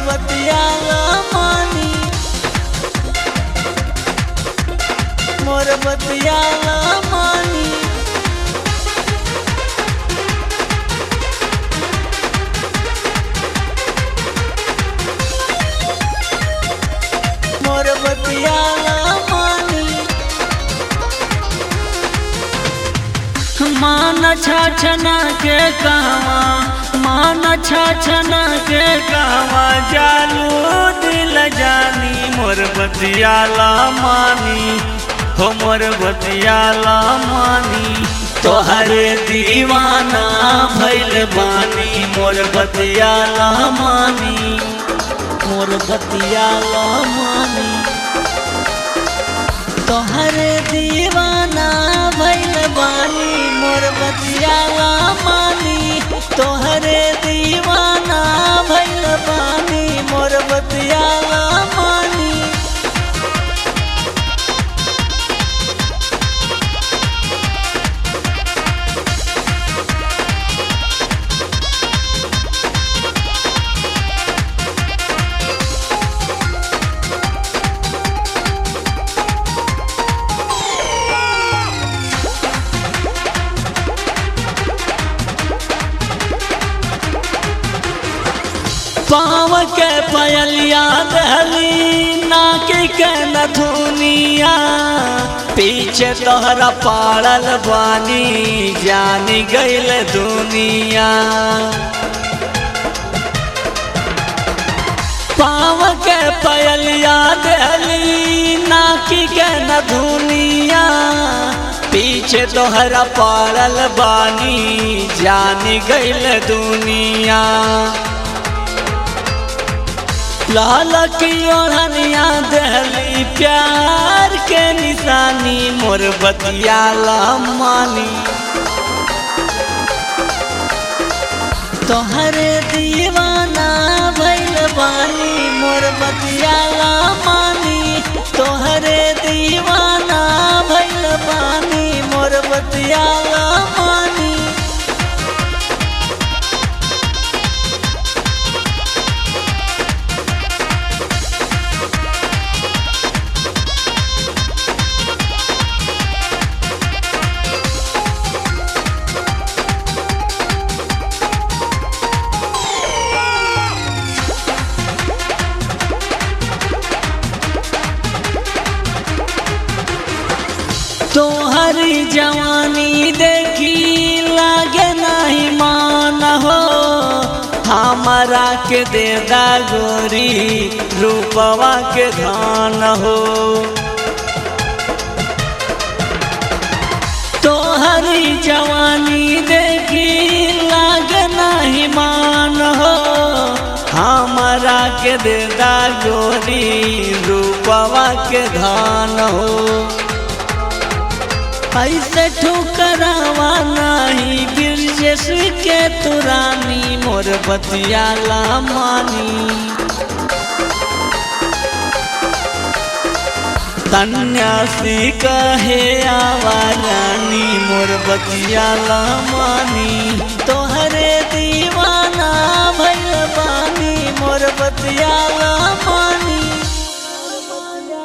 बतियाला मानी, मोर बतियाला मानी। मोर बतियाला मानी। मान छाछना के कहवा, मान छाछना के कहवा जालू दिल जानी, मोर बतियाला मानी हो मोर बतियाला मानी। तोहरे दीवाना भइल बानी, मोर बतियाला मानी, मोर बतियाला मानी। तोहरे दीवाना भइल बानी, मोर बतियाला मानी। तोहरे दीवाना भइल बानी, मोर बतियाला मानी। पाँव के पयलिया दहली, नाक के नथुनिया, पीछे तोहरा पाड़ल बानी, जानी गइल दुनिया। पाँव के पयलिया दहली, नाक के नथुनिया, पीछे तोहरा पाड़ल बानी, जानी गइल दुनिया। लाल की ओढ़निया दहली, प्यार के निशानी, मोर बतियाला मानी। तोहरे दीवाना भइल बानी, मोर बतियाला मानी। तोहरे दीवाना भइल बानी, मोर बतियाला मानी। तोहरी जवानी देखी लागे नहीं मान हो, हमारा के देदा गोरी रूपवा के धान हो। तोहरी जवानी देखी लागे नहीं मान हो, हमारा के देदा गोरी रूपवा के धान हो। ऐसे ठुकरावा नहीं गिरजेश के तुरानी, मोर बतियाला मानी। तन्यासी कहे आवारानी, मोर बतियाला मानी। तोहरे दीवाना भइल बानी, मोर बतियाला मानी।